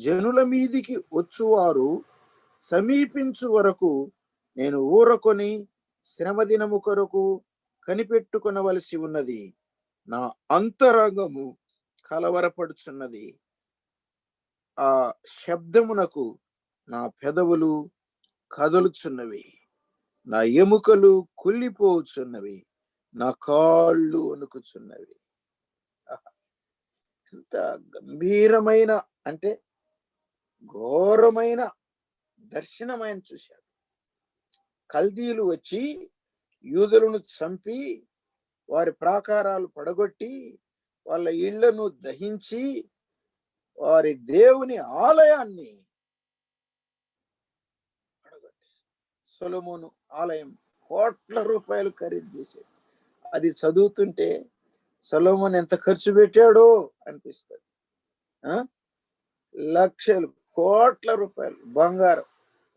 జనుల మీదికి వచ్చువారు సమీపించు వరకు నేను ఊరకొని శ్రమ దినము కొరకు కనిపెట్టుకొనవలసి ఉన్నది. నా అంతరంగము కలవరపడుచున్నది. ఆ శబ్దమునకు నా పెదవులు కదులుచున్నవి, నా ఎముకలు కుళ్ళిపోచున్నవి, నా కాళ్ళు వణుకుచున్నవి. ఎంత గంభీరమైన, అంటే ఘోరమైన దర్శనమైన చూశాడు. కల్దీలు వచ్చి యూదులను చంపి, వారి ప్రాకారాలు పడగొట్టి, వాళ్ళ ఇళ్లను దహించి, వారి దేవుని ఆలయాన్ని పడగొట్టి, సొలొమోను ఆలయం కోట్ల రూపాయలు ఖరీదు చేసేది. అది చదువుతుంటే సొలొమోను ఎంత ఖర్చు పెట్టాడో అనిపిస్తుంది. లక్షలు, కోట్ల రూపాయలు బంగారం,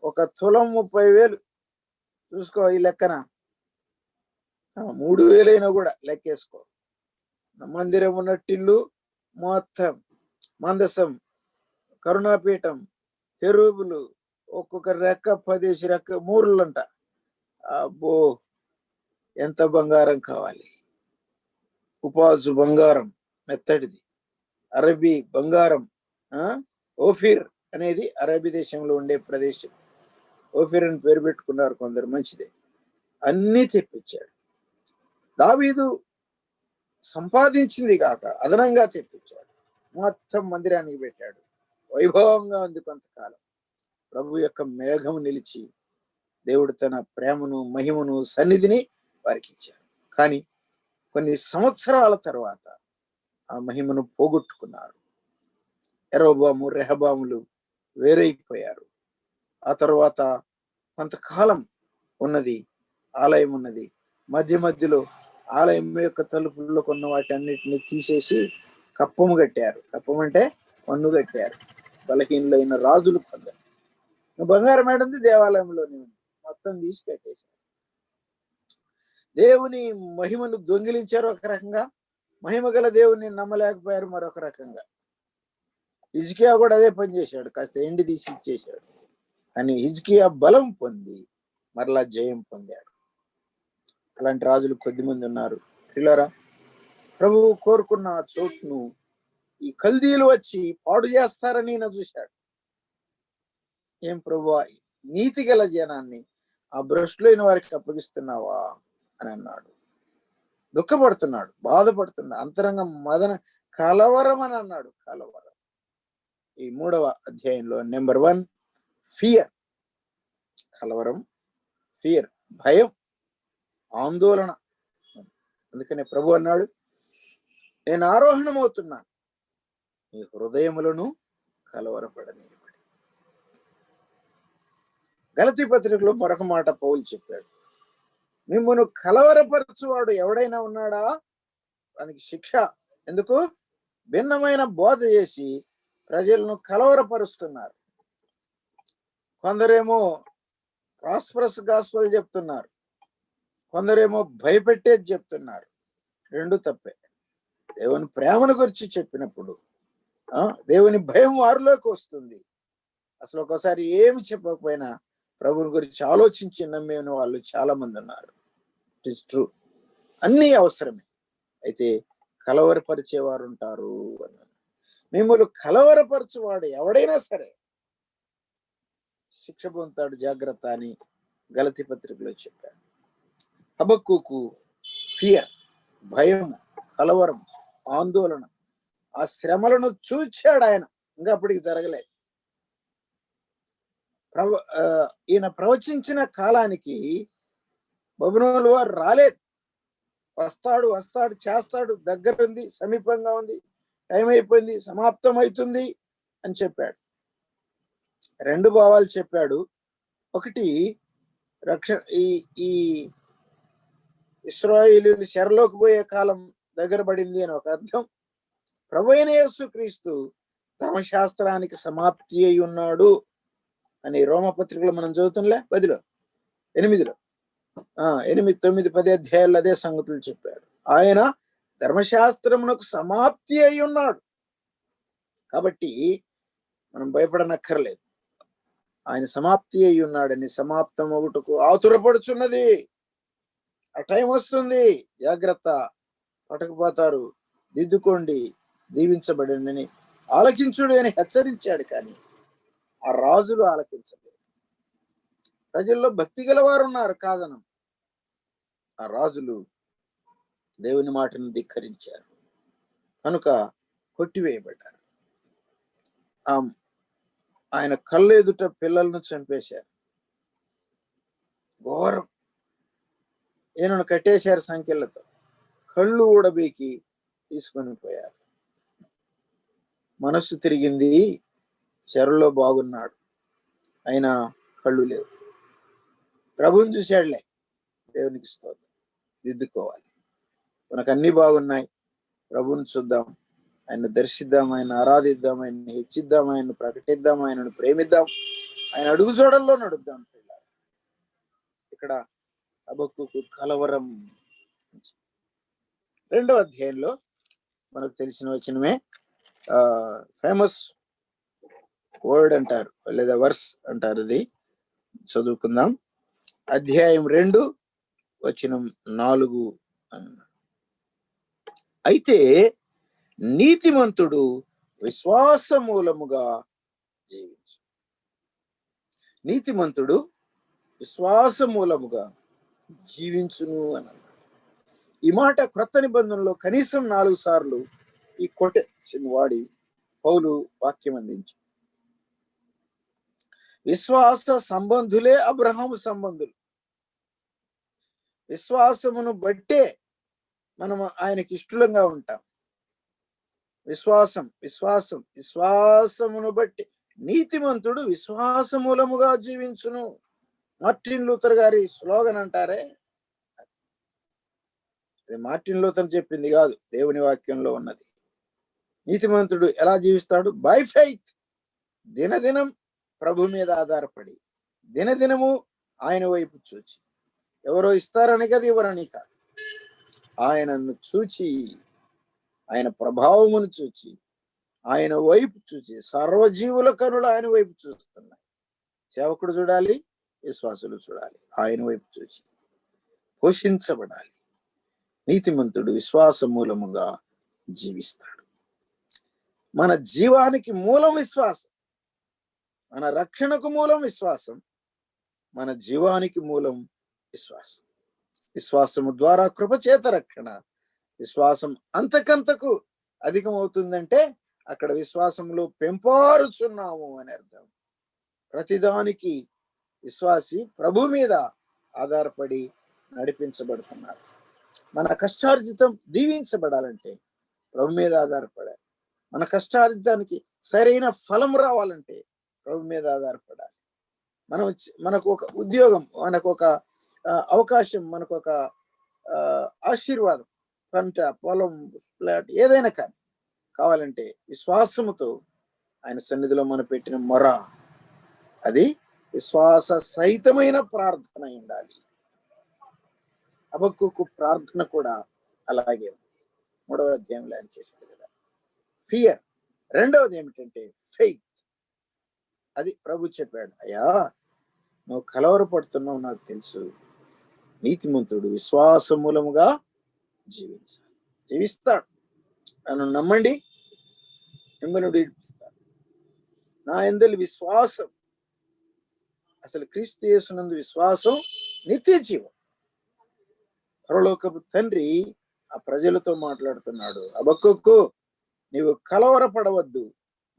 1 తులం 30,000. చూసుకో ఈ లెక్కన. 3,000 అయినా కూడా లెక్కేసుకో. మందిరం ఉన్నట్టిల్లు మొత్తం, మందసం, కరుణాపీఠం, కెరూబులు, ఒక్కొక్క రెక్క 10 రెక్క మూరులంట. అబ్బో, ఎంత బంగారం కావాలి! ఉపాసు బంగారం మెత్తడిది, అరబీ బంగారం. ఓఫీర్ అనేది అరబీ దేశంలో ఉండే ప్రదేశం. ఓఫీర్ అని పేరు పెట్టుకున్నారు కొందరు, మంచిదే. అన్నీ తెప్పించాడు. దావీదు సంపాదించింది కాక అదనంగా తెప్పించాడు. మొత్తం మందిరానికి పెట్టాడు. వైభవంగా ఉంది కొంతకాలం. ప్రభు యొక్క మేఘం నిలిచి దేవుడు తన ప్రేమను, మహిమను, సన్నిధిని వారికి ఇచ్చారు. కానీ కొన్ని సంవత్సరాల తర్వాత ఆ మహిమను పోగొట్టుకున్నారు. యెరోబోము, రెహబాములు వేరైపోయారు. ఆ తర్వాత కొంతకాలం ఉన్నది, ఆలయం ఉన్నది. మధ్యలో ఆలయం యొక్క తలుపుల్లో కొన్న వాటి అన్నిటిని తీసేసి కప్పము కట్టారు. కప్పం అంటే పన్ను కట్టారు. బలహీనులైన రాజులు కొందరు. బంగారం ఏడుంది? దేవాలయంలోనే ఉంది. మొత్తం తీసి కట్టేశారు. దేవుని మహిమను దొంగిలించారు ఒక రకంగా, మహిమ గల దేవుని నమ్మలేకపోయారు మరొక రకంగా. హిజ్కియా కూడా అదే పని చేశాడు. కాస్త ఎండి తీసి ఇచ్చేశాడు. కానీ హిజ్కియా బలం పొంది మరలా జయం పొందాడు. అలాంటి రాజులు కొద్దిమంది ఉన్నారు. పిల్లరా, ప్రభువు కోరుకున్న చోటును ఈ కల్దీలు వచ్చి పాడు చేస్తారని ఈయన చూశాడు. ఏం ప్రభువా, నీతి గల జనాన్ని ఆ భ్రష్టులైన వారికి అప్పగిస్తున్నావా అని అన్నాడు. దుఃఖపడుతున్నాడు, బాధపడుతున్నాడు. అంతరంగ మదన కలవరం అని అన్నాడు. కలవరం. ఈ 3వ అధ్యాయంలో నెంబర్ 1 ఫియర్. కలవరం, ఫియర్, భయం, ఆందోళన. అందుకనే ప్రభు అన్నాడు, నేను ఆరోహణమవుతున్నాను, మీ హృదయములను కలవరపడనివ్వండి. గలతీ పత్రికలో మరొక మాట పౌలు చెప్పాడు, మిమ్మల్ని కలవరపరచువాడు ఎవడైనా ఉన్నాడా? దానికి శిక్ష. ఎందుకు? భిన్నమైన బోధ చేసి ప్రజలను కలవరపరుస్తున్నారు. కొందరేమో ప్రాస్పరస్ గాస్పెల్ చెప్తున్నారు, కొందరేమో భయపెట్టేది చెప్తున్నారు. రెండు తప్పే. దేవుని ప్రేమను గురించి చెప్పినప్పుడు దేవుని భయం వారిలోకి వస్తుంది. అసలు ఒకసారి ఏమి చెప్పకపోయినా ప్రభుని గురించి ఆలోచించి నమ్మిన వాళ్ళు చాలా మంది ఉన్నారు. It is true. అన్నీ అవసరమే. అయితే కలవరపరిచేవారు ఉంటారు అన్నారు. మిమ్మల్ని కలవరపరచువాడు ఎవడైనా సరే శిక్ష పొందుతాడు, జాగ్రత్త అని గలతీ పత్రికలో చెప్పాడు. హబక్కూకు ఫియర్, భయం, కలవరం, ఆందోళన, ఆ శ్రమలను చూచాడు ఆయన. ఇంకా అప్పటికి జరగలేదు. ఈయన ప్రవచించిన కాలానికి బబులోను వారు రాలేదు. వస్తాడు వస్తాడు చేస్తాడు, దగ్గరుంది, సమీపంగా ఉంది, టైం అయిపోయింది, సమాప్తం అవుతుంది అని చెప్పాడు. రెండు భావాలు చెప్పాడు. ఒకటి, ఈ ఇశ్రాయేలీయులు చెరలోకి పోయే కాలం దగ్గర పడింది అని ఒక అర్థం. ప్రభువైన యేసుక్రీస్తు ధర్మశాస్త్రానికి సమాప్తి అయి ఉన్నాడు అని రోమపత్రికలో మనం చదువుతుంలే 10లో 8లో 8, 9, 10 అధ్యాయాల్లో అదే సంగతులు చెప్పాడు. ఆయన ధర్మశాస్త్రమునకు సమాప్తి అయి ఉన్నాడు కాబట్టి మనం భయపడనక్కర్లేదు. ఆయన సమాప్తి అయి ఉన్నాడని, సమాప్తం ఒకటకు ఆతురపడుచున్నది, ఆ టైం వస్తుంది, జాగ్రత్త, పట్టకపోతారు, దిద్దుకోండి, దీవించబడినని ఆలకించుడు అని హెచ్చరించాడు. కానీ ఆ రాజులు ఆలకించలేదు. ప్రజల్లో భక్తి గలవారు ఉన్నారు, కాదనం. ఆ రాజులు దేవుని మాటను ధిక్కరించారు కనుక కొట్టివేయబడ్డారు. ఆయన కళ్ళు ఎదుట పిల్లలను చంపేశారు. ఘోరం. ఈయనను కట్టేశారు సంఖ్యలతో, కళ్ళు ఊడబీకి తీసుకొని పోయారు. మనస్సు తిరిగింది, చెరలో బాగున్నాడు, అయినా కళ్ళు లేవు. ప్రభుని చూశాడులే, దేవునికి స్తోత్రం, దిద్దుకోవాలి. మనకు అన్ని బాగున్నాయి, ప్రభుని చూద్దాం, ఆయన దర్శిద్దాం, ఆయన ఆరాధిద్దాం, ఆయన హెచ్చిద్దాం, ఆయన ప్రకటిద్దాం, ఆయనను ప్రేమిద్దాం, ఆయన అడుగు జోడల్లో నడుద్దాం. ఇక్కడ హబక్కూకు కలవరం. 2వ అధ్యాయంలో మనకు తెలిసిన వచనమే, ఫేమస్ వర్డ్ అంటారు లేదా వర్స్ అంటారు. ఇది చదువుకుందాం. అధ్యాయం 2 వచనం 4. అయితే నీతిమంతుడు విశ్వాస మూలముగా జీవించు. నీతిమంతుడు విశ్వాస మూలముగా జీవించును అని అన్నాడు. ఈ మాట క్రొత్త నిబంధనలో కనీసం 4 సార్లు ఈ కొటేషన్ వాడి పౌలు వాక్యం అందించి, విశ్వాస సంబంధులే అబ్రహాము సంబంధులు. విశ్వాసమును బట్టే మనం ఆయనకి ఇష్టలంగా ఉంటాం. విశ్వాసమును బట్టి నీతిమంతుడు విశ్వాస మూలముగా జీవించును. మార్టిన్ లూథర్ గారి స్లోగన్ అంటారే, అది మార్టిన్ లూథర్ చెప్పింది కాదు, దేవుని వాక్యంలో ఉన్నది. నీతిమంతుడు ఎలా జీవిస్తాడు? బై ఫెయిత్, దినదినం ప్రభు మీద ఆధారపడి, దినదినము ఆయన వైపు చూచి, ఎవరో ఇస్తారని కదా, ఎవరని కాదు, ఆయనను చూచి, ఆయన ప్రభావమును చూచి, ఆయన వైపు చూచి, సర్వజీవుల కనులు ఆయన వైపు చూస్తున్నాయి. సేవకుడు చూడాలి, విశ్వాసులు చూడాలి, ఆయన వైపు చూచి పోషించబడాలి. నీతిమంతుడు విశ్వాస మూలముగా జీవిస్తాడు. మన జీవానికి మూలం విశ్వాసం, మన రక్షణకు మూలం విశ్వాసం, మన జీవానికి మూలం విశ్వాసం. విశ్వాసము ద్వారా కృపచేత రక్షణ. విశ్వాసం అంతకంతకు అధికమవుతుందంటే అక్కడ విశ్వాసంలో పెంపారుచున్నాము అని అర్థం. ప్రతిదానికి విశ్వాసి ప్రభు మీద ఆధారపడి నడిపించబడుతున్నాడు. మన కష్టార్జితం దీవించబడాలంటే ప్రభు మీద ఆధారపడాలి. మన కష్టార్జితానికి సరైన ఫలం రావాలంటే ప్రభు మీద ఆధారపడాలి. మనకు ఒక ఉద్యోగం, మనకు ఒక అవకాశం, మనకు ఒక ఆశీర్వాదం, పంట, పొలం, ఫ్లాట్, ఏదైనా కానీ కావాలంటే విశ్వాసముతో ఆయన సన్నిధిలో మనం పెట్టిన మొర అది విశ్వాస సహితమైన ప్రార్థన అయి ఉండాలి. హబక్కూకు ప్రార్థన కూడా అలాగే ఉంది. 3వ అధ్యాయంలో ఆయన చేశాడు కదా. ఫియర్. రెండవది ఏమిటంటే ఫెయిత్. అది ప్రభు చెప్పాడు, అయ్యా నువ్వు కలవరపడుతున్నావు నాకు తెలుసు, నీతిమంతుడు విశ్వాస మూలముగా జీవిస్తాడు. నన్ను నమ్మండి, మిమ్మల్ని విడిపిస్తాడు. నా యందలి విశ్వాసం, అసలు క్రీస్తు యేసునందు విశ్వాసం నిత్య జీవం. పరలోకపు తండ్రి ఆ ప్రజలతో మాట్లాడుతున్నాడు, హబక్కూకు నీవు కలవరపడవద్దు,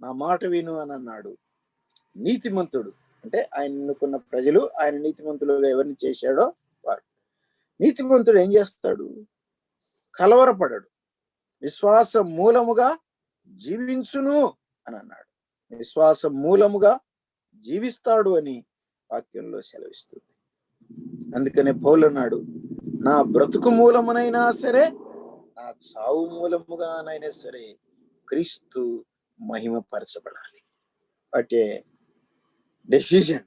నా మాట విను అని అన్నాడు. నీతిమంతుడు అంటే ఆయన ఎన్నుకున్న ప్రజలు, ఆయన నీతిమంతులుగా ఎవరిని చేశాడో వారు. నీతిమంతుడు ఏం చేస్తాడు? కలవరపడడు, విశ్వాస మూలముగా జీవించును అని అన్నాడు. విశ్వాస మూలముగా జీవిస్తాడు అని వాక్యంలో సెలవిస్తుంది. అందుకనే పౌలు అన్నాడు, నా బ్రతుకు మూలమునైనా సరే, నా చావు మూలముగానైనా సరే క్రీస్తు మహిమపరచబడాలి. అంటే డెసిజన్.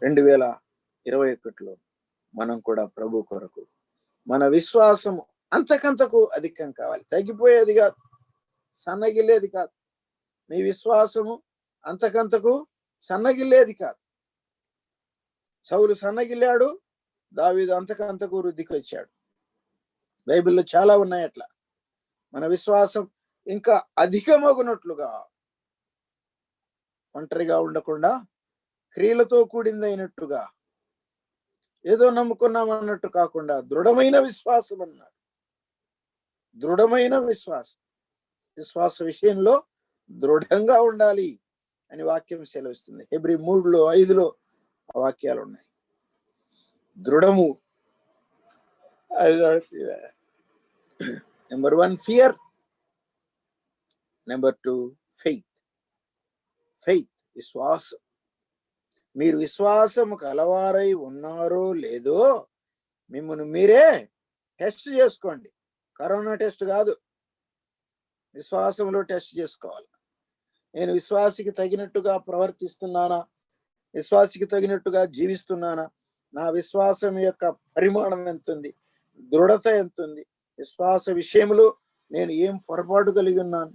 2021లో మనం కూడా ప్రభు కొరకు మన విశ్వాసం అంతకంతకు అధికం కావాలి. తగ్గిపోయేది కాదు, సన్నగిల్లేది కాదు. మీ విశ్వాసము అంతకంతకు సన్నగిల్లేది కాదు. సౌలు సన్నగిల్లాడు, దావీదు అంతకంతకు వృద్ధికి వచ్చాడు. బైబిల్లో చాలా ఉన్నాయి అట్లా. మన విశ్వాసం ఇంకా అధికమగునట్లుగా ఒంటరిగా ఉండకుండా క్రియలతో కూడిందైనట్టుగా, ఏదో నమ్ముకున్నాం అన్నట్టు కాకుండా దృఢమైన విశ్వాసం అన్నాడు. దృఢమైన విశ్వాసం. విశ్వాస విషయంలో దృఢంగా ఉండాలి అని వాక్యం సెలవిస్తుంది. హెబ్రీ 3:5 ఆ వాక్యాలు ఉన్నాయి. దృఢము. Number 1 fear, number 2 faith. Faith విశ్వాసం. మీరు విశ్వాసము కలవారై ఉన్నారో లేదో మిమ్మల్ని మీరే టెస్ట్ చేసుకోండి. కరోనా టెస్ట్ కాదు, విశ్వాసంలో టెస్ట్ చేసుకోవాలి. నేను విశ్వాసికి తగినట్టుగా ప్రవర్తిస్తున్నానా? విశ్వాసికి తగినట్టుగా జీవిస్తున్నానా? నా విశ్వాసం యొక్క పరిమాణం ఎంతుంది? దృఢత ఎంతుంది? విశ్వాస విషయంలో నేను ఏం పొరపాటు కలిగి ఉన్నాను?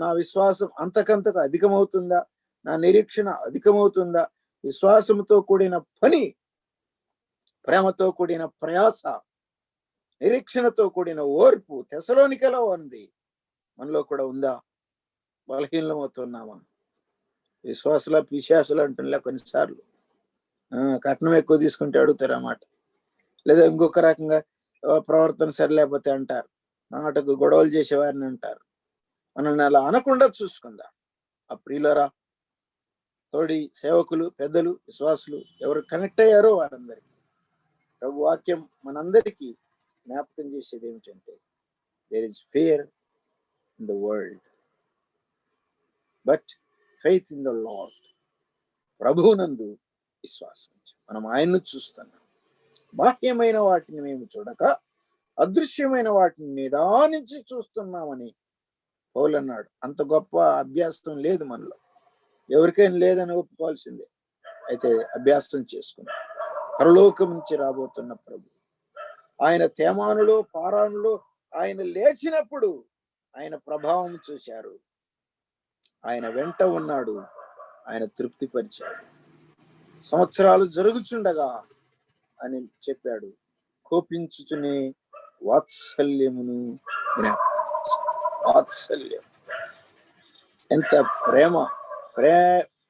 నా విశ్వాసం అంతకంతకు అధికమవుతుందా? నా నిరీక్షణ అధికమవుతుందా? విశ్వాసంతో కూడిన పని, ప్రేమతో కూడిన ప్రయాస, నిరీక్షణతో కూడిన ఓర్పు తెసలోనికలో ఉంది. మనలో కూడా ఉందా? బలహీనమవుతున్నామా? విశ్వాసుల పిశాసులు అంటున్నా కొన్నిసార్లు. కట్నం ఎక్కువ తీసుకుంటే అడుగుతారు అన్నమాట. లేదా ఇంకొక రకంగా ప్రవర్తన సరిలేకపోతే అంటారు, మాటకు గొడవలు చేసేవారిని అంటారు. మనల్ని అలా అనకుండా చూసుకుందాం. ఆ ప్రియులరా, తోడి సేవకులు, పెద్దలు, విశ్వాసులు ఎవరు కనెక్ట్ అయ్యారో వారందరికీ ప్రభు వాక్యం మనందరికీ జ్ఞాపకం చేసేది ఏమిటంటే, there is fear in the world but faith in the lord. ప్రభువునందు విశ్వాసం. మనం ఆయన్ను చూస్తున్నాం. బాహ్యమైన వాటిని మేము చూడక అదృశ్యమైన వాటిని నిదానించి చూస్తున్నామని పౌలు అన్నాడు. అంత గొప్ప అభ్యాసం లేదు మనలో. ఎవరికైనా లేదని ఒప్పుకోవాల్సిందే. అయితే అభ్యాసం చేసుకున్నాం. పరలోకం నుంచి రాబోతున్న ప్రభు, ఆయన తేమానులో పారానులో ఆయన లేచినప్పుడు ఆయన ప్రభావం చూశారు. ఆయన వెంట ఉన్నాడు, ఆయన తృప్తిపరిచాడు. సంవత్సరాలు జరుగుచుండగా అని చెప్పాడు, కోపించుచునే వాత్సల్యమును వాత్సల్యం. ఎంత ప్రేమ!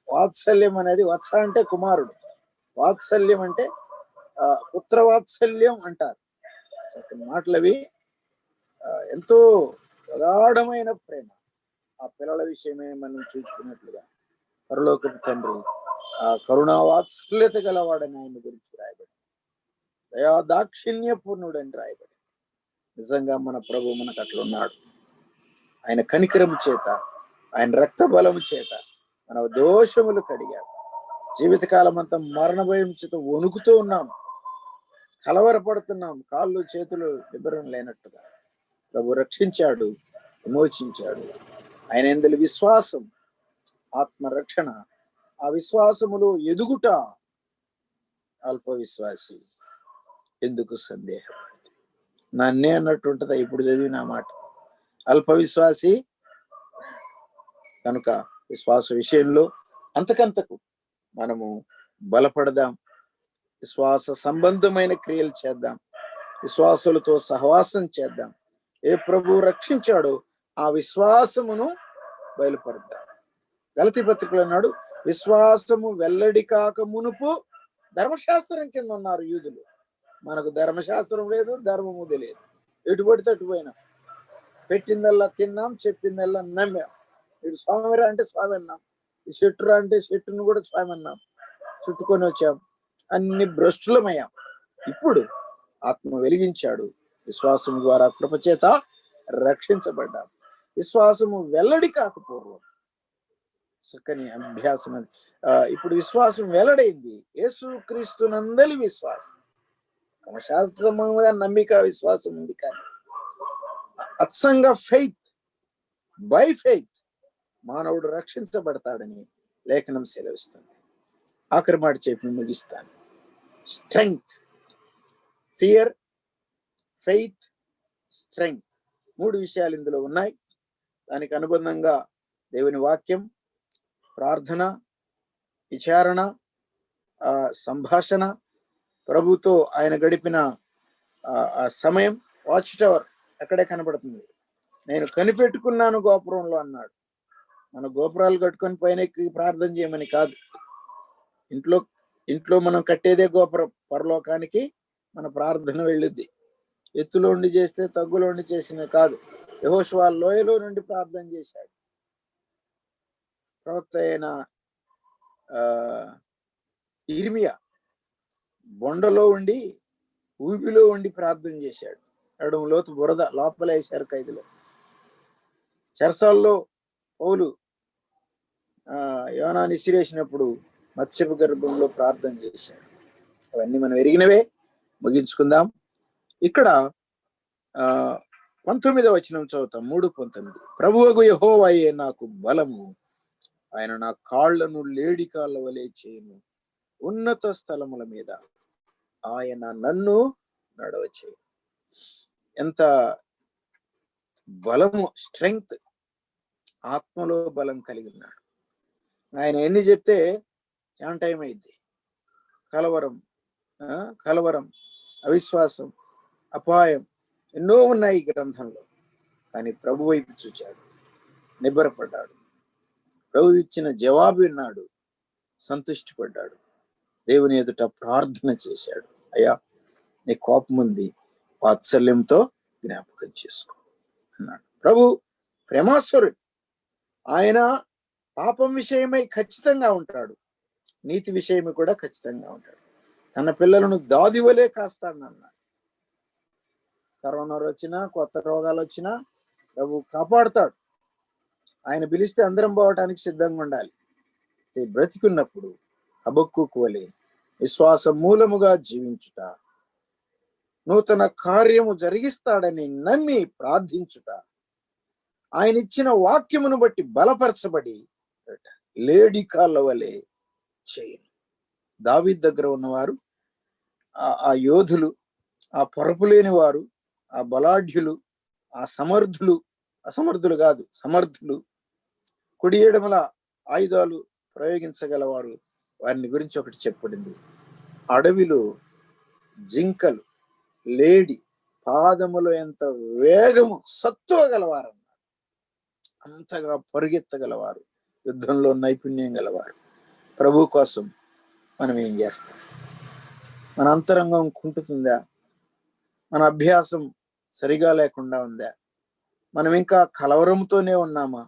వాత్సల్యం అనేది, వత్స అంటే కుమారుడు, వాత్సల్యం అంటే పుత్రవాత్సల్యం అంటారు. చక్కని మాటలవి. ఎంతో ప్రగాఢమైన ప్రేమ. ఆ పిల్లల విషయమే మనం చూసుకున్నట్లుగా పరలోకపు తండ్రి ఆ కరుణా వాత్సల్యత గలవాడని ఆయన గురించి రాయబడి, దయా దాక్షిణ్యపూర్ణుడని రాయబడి. నిజంగా మన ప్రభు మనకు అట్లున్నాడు. ఆయన కనికరము చేత, ఆయన రక్త బలము చేత మన దోషములు కడిగాడు. జీవితకాలం అంతా మరణ భయం చేత వణుకుతూ ఉన్నాం, కలవరపడుతున్నాం, కాళ్ళు చేతులు నిబ్బరం లేనట్టుగా. ప్రభు రక్షించాడు, విమోచించాడు. ఆయన యందలి విశ్వాసం, ఆత్మరక్షణ, ఆ విశ్వాసములో ఎదుగుట. అల్ప విశ్వాసి ఎందుకు సందేహపడుతుంది? నన్నే అన్నట్టుంటదా ఇప్పుడు చదివిన మాట. అల్ప విశ్వాసి కనుక విశ్వాస విషయంలో అంతకంతకు మనము బలపడదాం. విశ్వాస సంబంధమైన క్రియలు చేద్దాం. విశ్వాసులతో సహవాసం చేద్దాం. ఏ ప్రభు రక్షించాడో ఆ విశ్వాసమును బయలుపరుద్దాం. గలతీ పత్రికలో అన్నాడు, విశ్వాసము వెల్లడి కాక మునుపు ధర్మశాస్త్రం కింద ఉన్నారు యూదులు. మనకు ధర్మశాస్త్రం లేదు, ధర్మము తెలియదు. ఎటు పడితే అటు పోయినాం. పెట్టిందల్లా తిన్నాం, చెప్పిందల్లా నమ్మాం. ఇటు స్వామిరా అంటే స్వామి అన్నాం, ఈ చెట్టురా అంటే చెట్టును కూడా స్వామి అన్నాం. చుట్టుకొని వచ్చాం, అన్ని భ్రష్టులమయ్యాం. ఇప్పుడు ఆత్మ వెలిగించాడు. విశ్వాసం ద్వారా కృపచేత రక్షించబడ్డాం. విశ్వాసము వెల్లడి కాకపోవడం చక్కని అభ్యాసం. ఇప్పుడు విశ్వాసం వెల్లడైంది. యేసు క్రీస్తునందలి విశ్వాసం. శాస్త్రముగా నమ్మిక విశ్వాసం ఉంది, కానీ అత్సంగా ఫెయిత్, బై ఫెయిత్ మానవుడు రక్షించబడతాడని లేఖనం సెలవిస్తుంది. ఆఖరి మాట చెప్పి ముగిస్తాను. స్ట్రెంగ్త్, ఫియర్, ఫెయిత్, స్ట్రెంగ్త్, 3 విషయాలు ఇందులో ఉన్నాయి. దానికి అనుబంధంగా దేవుని వాక్యం, ప్రార్థన, విచారణ, సంభాషణ, ప్రభుతో ఆయన గడిపిన ఆ సమయం. వాచ్ టవర్ అక్కడే కనబడుతుంది. నేను కనిపెట్టుకున్నాను గోపురంలో అన్నాడు. మన గోపురాలు కట్టుకొని పైన ఎక్కి ప్రార్థన చేయమని కాదు. ఇంట్లో మనం కట్టేదే గోపురం. పరలోకానికి మన ప్రార్థన వెళ్ళుద్ది. ఎత్తులో ఉండి చేస్తే, తగ్గులో ఉండి చేసిన కాదు. యెహోషువ లోయలో నుండి ప్రార్థన చేశాడు. ప్రవక్త అయిన ఇర్మియా బొండలో ఉండి, ఊబిలో ఉండి ప్రార్థన చేశాడు. నడుము లోతు బురద, లోపలేశారు ఖైదులో. చెరసాల్లో పౌలు యోనాని ఇసిరేసినప్పుడు మత్స్యపు గర్భంలో ప్రార్థన చేశాడు. అవన్నీ మనం ఎరిగినవే. ముగించుకుందాం. ఇక్కడ 19వ వచనం చదువుతాం. 3:19. ప్రభువగు యెహోవాయే నాకు బలము, ఆయన నా కాళ్లను లేడి కాళ్ళ వలె చేయును, ఉన్నత స్థలముల మీద ఆయన నన్ను నడవచేయును. ఎంత బలము, స్ట్రెంగ్త్, ఆత్మలో బలం కలిగి ఉన్నాడు. ఆయన ఎన్ని చెప్తే చాలా టైం అయింది. కలవరం, అవిశ్వాసం, అపాయం ఎన్నో ఉన్నాయి ఈ గ్రంథంలో. కానీ ప్రభు వైపు చూచాడు, నిబ్బరపడ్డాడు. ప్రభు ఇచ్చిన జవాబు విన్నాడు, సంతృష్టి పడ్డాడు. దేవుని ఎదుట ప్రార్థన చేశాడు. అయ్యా, నీ కోపం ఉంది, వాత్సల్యంతో జ్ఞాపకం చేసుకో అన్నాడు. ప్రభు ప్రేమాస్వరుడు. ఆయన పాపం విషయమై ఖచ్చితంగా ఉంటాడు, నీతి విషయమై కూడా ఖచ్చితంగా ఉంటాడు. తన పిల్లలను దాది వలె కాస్తాడన్నాడు. కరోనా వచ్చినా, కొత్త రోగాలు వచ్చినా ప్రభు కాపాడుతాడు. ఆయన పిలిస్తే అందరం పోవటానికి సిద్ధంగా ఉండాలి. బ్రతికున్నప్పుడు హబక్కూకు వలె విశ్వాస మూలముగా జీవించుట, నూతన కార్యము జరిగిస్తాడని నమ్మి ప్రార్థించుట, ఆయన ఇచ్చిన వాక్యమును బట్టి బలపరచబడి లేడి కాళ్ళ వలె చేయను. దావీదు దగ్గర ఉన్నవారు, ఆ యోధులు, ఆ పొరపు లేని వారు, ఆ బలాఢ్యులు, ఆ అసమర్థులు కాదు, సమర్థులు, కుడి ఎడమల ఆయుధాలు ప్రయోగించగలవారు, వారిని గురించి ఒకటి చెప్పబడింది. అడవిలో జింకలు, లేడి పాదములో ఎంత వేగము, సత్తువ గలవారు, అంతగా పరుగెత్తగలవారు, యుద్ధంలో నైపుణ్యం గలవారు. ప్రభు కోసం మనం ఏం చేస్తాం? మన అంతరంగం కుంటుతుందా? మన అభ్యాసం సరిగా లేకుండా ఉందా? మనం ఇంకా కలవరంతోనే ఉన్నామా?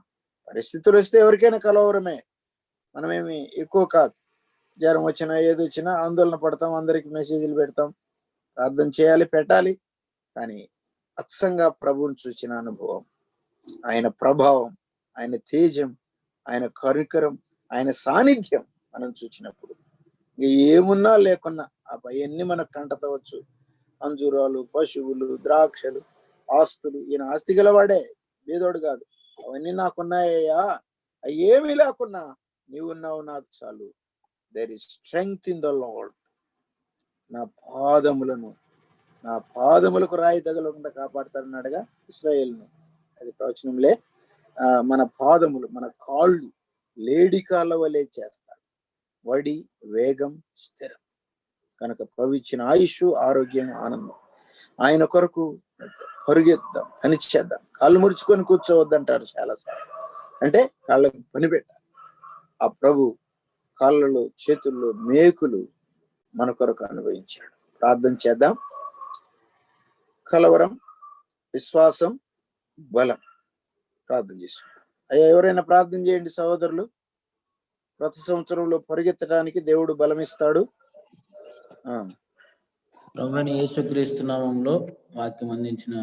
పరిస్థితులు వస్తే ఎవరికైనా కలవరమే. మనమేమి ఎక్కువ కాదు. జ్వరం వచ్చినా, ఏది వచ్చినా ఆందోళన పడతాం, అందరికి మెసేజ్లు పెడతాం, ప్రార్థన చేయాలి, పెట్టాలి. కానీ అచ్చంగా ప్రభువుని చూచిన అనుభవం, ఆయన ప్రభావం, ఆయన తేజం, ఆయన కరికరం, ఆయన సాన్నిధ్యం మనం చూచినప్పుడు ఏమున్నా లేకున్నా అవన్నీ మనకు కంటతవచ్చు. అంజూరాలు, పశువులు, ద్రాక్షలు, ఆస్తులు. ఈయన ఆస్తి గలవాడే, బేదోడు కాదు. అవన్నీ నాకున్నాయ్యా, అవి ఏమీ లేకున్నా నీవున్నావు నాకు చాలు. There is strength in the lord. నా పాదములకు రాయి తగలకుండా కాపాడుతాడన్నాడుగా ఇశ్రాయేలును. అది ప్రవచనంలే. మన పాదములు, మన కాళ్ళు లేడికాళ్ళ వలె చేస్తాడు. వడి, వేగం, స్థిరం. కనుక ప్రభు ఇచ్చిన ఆయుష్, ఆరోగ్యం, ఆనందం. ఆయన కొరకు పరుగెద్దాం, పని చేద్దాం. కాళ్ళు ముడుచుకొని కూర్చోవద్దంటారు చాలాసార్లు. అంటే కాళ్ళకు పని పెట్టాలి. ఆ ప్రభు కాళ్ళలో, చేతుల్లో మేకులు మన కొరకు అనుభవించాడు. ప్రార్థన చేద్దాం. కలవరం, విశ్వాసం, బలం. ప్రార్థన చేసుకుంటాం. అయ్యా, ఎవరైనా ప్రార్థన చేయండి సహోదరులు. కొత్త సంవత్సరంలో పరిగెత్తడానికి దేవుడు బలమిస్తాడు. ప్రభువైన యేసుక్రీస్తు నామములో వాక్యం అందించిన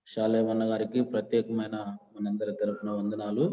శాలేమన్న గారికి ప్రత్యేకమైన మనందరి తరపున వందనాలు.